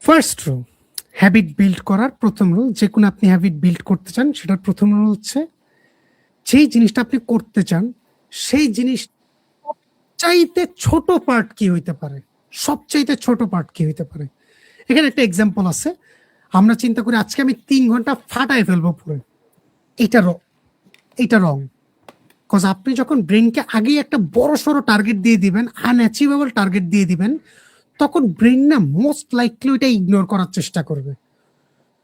First rule, habit build করার প্রথম rule, যে কোনো আপনি হ্যাবিট বিল্ড করতে চান সেটার প্রথম রুল হচ্ছে যেই জিনিসটা আপনি করতে চান সেই জিনিস সবচাইতে ছোট পার্ট কি হইতে পারে, সবচাইতে ছোট পার্ট কি হইতে পারে। এখানে একটা এক্সাম্পল আছে। আমরা চিন্তা করি আজকে আমি 3 ঘন্টা ফাটায় ফেলবো পুরো, এটা রং। কজ আপনি যখন ব্রেনকে আগেই একটা বড় সড়ো টার্গেট দিয়ে দিবেন, আনঅ্যাচিভেবল টার্গেট দিয়ে দিবেন, তখন ব্রেন না মোস্ট লাইকলি ওইটা ইগনোর করার চেষ্টা করবে।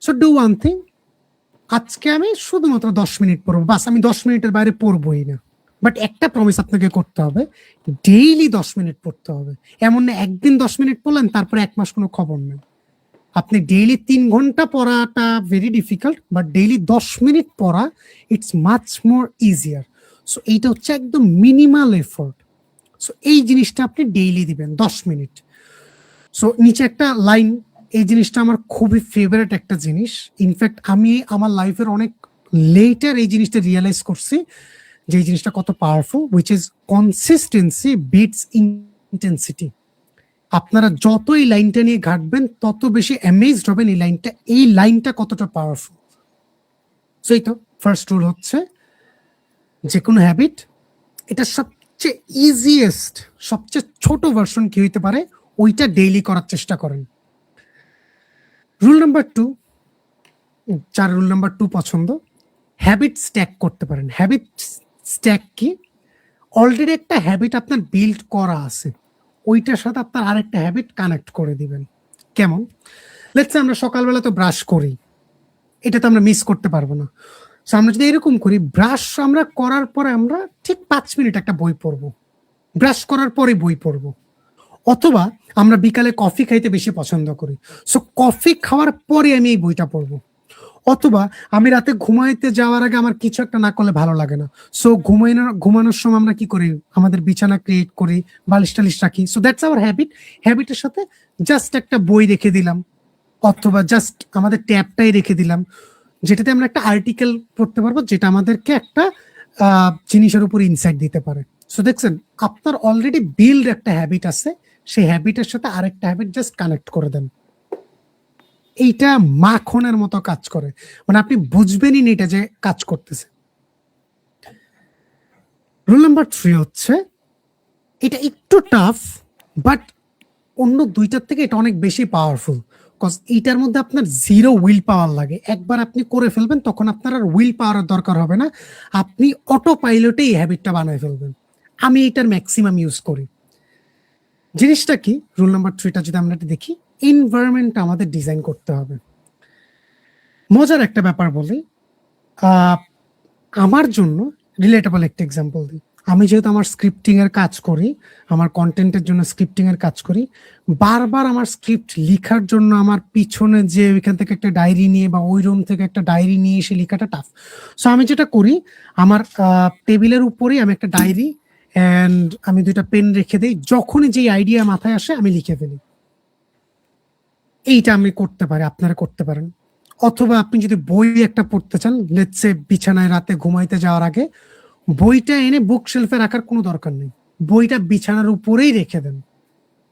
সো ডু ওয়ান থিং, আজকে আমি শুধুমাত্র 10 মিনিট পড়বো, বাস আমি 10 মিনিটের বাইরে পড়বোই না। বাট একটা প্রমিস আপনাকে করতে হবে, ডেইলি 10 মিনিট পড়তে হবে। এমন না একদিন 10 মিনিট পড়লেন তারপরে 1 মাস কোনো খবর নেই। আপনি ডেইলি 3 ঘন্টা পড়াটা very difficult, but daily 10 minute পড়া it's much more easier. So এইটা হচ্ছে একদম মিনিমাল এফোর্ট। সো এই জিনিসটা আপনি ডেইলি দিবেন 10 মিনিট। সো নিচে একটা লাইন, এই জিনিসটা আমার খুবই ফেভারিট একটা জিনিস। ইনফ্যাক্ট আমি আমার লাইফের অনেক লেটার এই জিনিসটা রিয়েলাইজ করছি যে এই জিনিসটা কত powerful, which is consistency beats intensity. আপনারা যত এই লাইনটা নিয়ে ঘাটবেন তত বেশি অ্যামেজড হবেন এই লাইনটা কতটা পাওয়ারফুল। সো এই তো ফার্স্ট রুল হচ্ছে যে কোনো হ্যাবিট, এটা সবচেয়ে ইজিয়েস্ট, সবচেয়ে ছোট ভার্সন কি হইতে পারে ওইটা ডেইলি করার চেষ্টা করেন। রুল নাম্বার 2, যার রুল নাম্বার 2 পছন্দ, হ্যাবিট স্ট্যাক করতে পারেন। হ্যাবিট স্ট্যাক কি? অলরেডি একটা হ্যাবিট আপনার বিল্ড করা আছে, ওইটার সাথে আপনার আরেকটা হ্যাবিট কানেক্ট করে দিবেন। কেমন? লেটস সে আমরা সকালবেলা তো ব্রাশ করি, এটা তো আমরা মিস করতে পারবো না। সো আমরা যদি এরকম করি, ব্রাশ আমরা করার পরে আমরা ঠিক 5 মিনিট একটা বই পড়বো, ব্রাশ করার পরে বই পড়বো। অথবা আমরা বিকালে কফি খাইতে বেশি পছন্দ করি, সো কফি খাওয়ার পরে আমি এই বইটা পড়বো। অথবা আমি রাতে ঘুমাইতে যাওয়ার আগে আমার কিছু একটা না করলে ভালো লাগে না, সো ঘুমানোর সময় আমরা কি করি, আমাদের বিছানা ক্রিয়েট করি, বালিশ টালিশ রাখি। So that's our habit. হ্যাবিটের সাথে জাস্ট একটা বই রেখে দিলাম, অথবা জাস্ট আমাদের ট্যাবটাই রেখে দিলাম, যেটাতে আমরা একটা আর্টিকেল পড়তে পারবো, যেটা আমাদেরকে একটা জিনিসের উপর ইনসাইট দিতে পারে। সো দেখছেন, আপনার অলরেডি বিল্ড একটা হ্যাবিট আছে, সেই হ্যাবিটের সাথে আরেকটা হ্যাবিট জাস্ট কানেক্ট করে দেন। এইটা মাখনের মতো কাজ করে, মানে আপনি বুঝবেনই না এটা যে কাজ করতেছে। রুল নাম্বার 3 হচ্ছে, এটা একটু টাফ, বাট অন্য দুইটার থেকে এটা অনেক বেশি পাওয়ারফুল। কজ এইটার মধ্যে আপনার জিরো উইল পাওয়ার লাগে। একবার আপনি করে ফেলবেন তখন আপনার আর উইল পাওয়ারের দরকার হবে না, আপনি অটো পাইলটে এই হ্যাবিটটা বানায় ফেলবেন। আমি এটার ম্যাক্সিমাম ইউজ করি। জিনিসটা কি? রুল নাম্বার 3টা যদি আমরা দেখি, এনভায়রনমেন্ট আমাদের ডিজাইন করতে হবে। মজার একটা ব্যাপার বলি, আমার জন্য রিলেটেবল একটা এক্সাম্পল দিই। আমি যেহেতু আমার স্ক্রিপ্টিং এর কাজ করি, আমার কন্টেন্টের জন্য স্ক্রিপ্টিং এর কাজ করি, বারবার আমার স্ক্রিপ্ট লেখার জন্য আমার পিছনে যে ওইখান থেকে একটা ডায়েরি নিয়ে বা ওই রুম থেকে একটা ডায়েরি নিয়ে এসে লেখাটা টাফ। সো আমি যেটা করি, আমার টেবিলের উপরেই আমি একটা ডায়েরি অ্যান্ড আমি 2টা পেন রেখে দিই, যখনই যে আইডিয়া মাথায় আসে আমি লিখে ফেলি। এইটা আমি করতে পারি, আপনারা করতে পারেন। অথবা আপনি যদি বই একটা পড়তে চান, লেটস সে বিছানায় রাতে ঘুমাইতে যাওয়ার আগে, বইটা এনে বুক শেলফে রাখার কোনো দরকার নেই, বইটা বিছানার উপরেই রেখে দেন।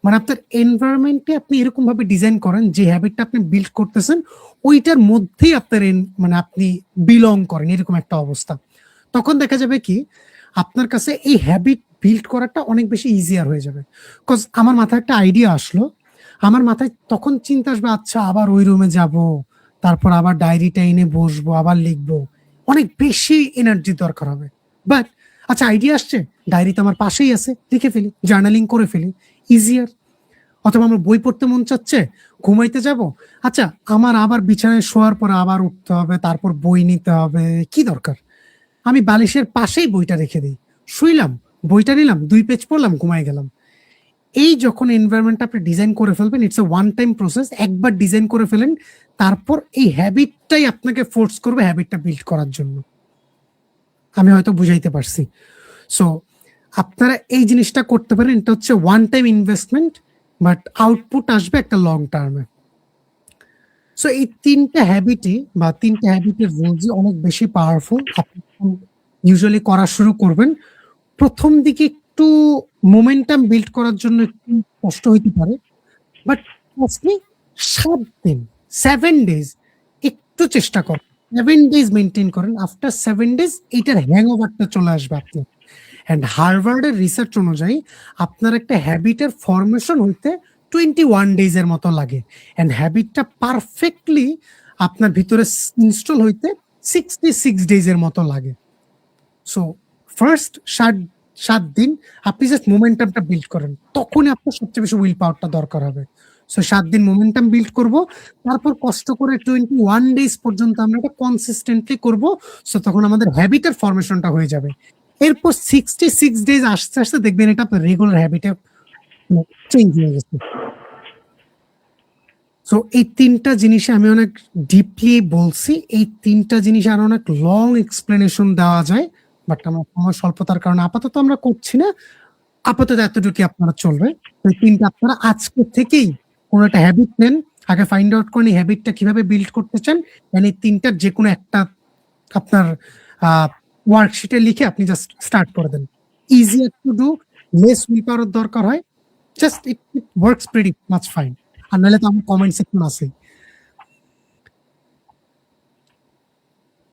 মানে আপনার এনভায়রনমেন্টে আপনি এরকম ভাবে ডিজাইন করেন যে হ্যাবিটটা আপনি বিল্ড করতেছেন ওইটার মধ্যেই আপনার মানে আপনি বিলং করেন, এরকম একটা অবস্থা। তখন দেখা যাবে কি, আপনার কাছে এই হ্যাবিট বিল্ড করাটা অনেক বেশি ইজিয়ার হয়ে যাবে। বিকজ আমার মাথায় একটা আইডিয়া আসলো, আমার মাথায় তখন চিন্তা আসবে, আচ্ছা আবার ওই রুমে যাব, তারপর আবার ডায়েরিটা এনে বসবো, আবার লিখবো, অনেক বেশি এনার্জি দরকার হবে। বাট আচ্ছা আইডিয়া আসছে, ডায়েরি তো আমার পাশেই আছে, লিখে ফেলি, জার্নালিং করে ফেলি, ইজিয়ার। অথবা আমার বই পড়তে মন চাচ্ছে, ঘুমাইতে যাব, আচ্ছা আমার আবার বিছানায় শোয়ার পর আবার উঠতে হবে, তারপর বই নিতে হবে, কি দরকার, আমি বালিশের পাশেই বইটা রেখে দিই, শুইলাম, বইটা নিলাম, 2 পেজ পড়লাম, ঘুমাই গেলাম। এই যখন এনভায়রনমেন্ট আপনি ডিজাইন করে ফেলবেন, it's a one time process. একবার ডিজাইন করে ফেলেন, তারপর এই হ্যাবিটটাই আপনাকে ফোর্স করবে হ্যাবিটটা বিল্ড করার জন্য। আমি হয়তো বুঝাইতে পারছি। সো আপনারা এই জিনিসটা করতে পারেন, এটা হচ্ছে one time investment, but output আসবে একটা লং টার্মে। সো এই 3টা হ্যাবিটই বা 3টা হ্যাবিটের রুলসই অনেক বেশি পাওয়ারফুল। আপনি ইউজুয়ালি করা শুরু করবেন, প্রথম দিকে একটু মোমেন্টাম বিল্ড করার জন্য একটু কষ্ট হইতে পারে, বাট ফার্স্টলি 7 দিন, 7 ডেজ একটু চেষ্টা করেন। 7 ডেজ মেইনটেইন করেন। আফটার 7 ডেজ এটার হ্যাংওভারটা চলে আসবে আপনার। অ্যান্ড হার্ভার্ডের রিসার্চ অনুযায়ী আপনার একটা হ্যাবিটের ফরমেশন হইতে 21 ডেজ এর মতো লাগে। অ্যান্ড হ্যাবিটটা পারফেক্টলি আপনার ভিতরে ইনস্টল হইতে 66 ডেজ এর মতো লাগে। সো ফার্স্ট 7 দিন আপনি জাস্ট মোমেন্টামটা বিল্ড করেন, তখনই আপনার সবচেয়ে বেশি উইল পাওয়ারটা দরকার হবে। সো 7 দিন মোমেন্টাম বিল্ড করব, তারপর কষ্ট করে 21 ডেজ পর্যন্ত আমরা এটা কনসিস্টেন্টলি করব। সো তখন আমাদের হ্যাবিটের ফরমেশনটা হয়ে যাবে। এরপর 66 ডেজ আস্তে আস্তে দেখবেন এটা আপনার রেগুলার হ্যাবিটে চেঞ্জ হয়ে গেছে। সো এই 3টা জিনিসে আমি অনেক ডিপলি বলছি। এই 3টা জিনিস আর অনেক লং এক্সপ্লেনেশন দেওয়া যায়, বাট আমার সময় স্বল্পতার কারণে আপাতত আমরা করছি না। আপাতত এতটুকুই আপনারা চলবে। তো এই 3টা আপনারা আজকে থেকেই কোনো একটা হ্যাবিট নেন, আগে ফাইন্ড আউট করেন এই হ্যাবিটটা কিভাবে বিল্ড করতে চান, এন্ড এই 3টার যে কোনো একটা আপনার ওয়ার্কশিটে লিখে আপনি জাস্ট স্টার্ট করে দেন। Easier to do, less willpower দরকার হয়, just it works pretty much fine. আর নাহলে তো আমার কমেন্ট সেকশন আছেই।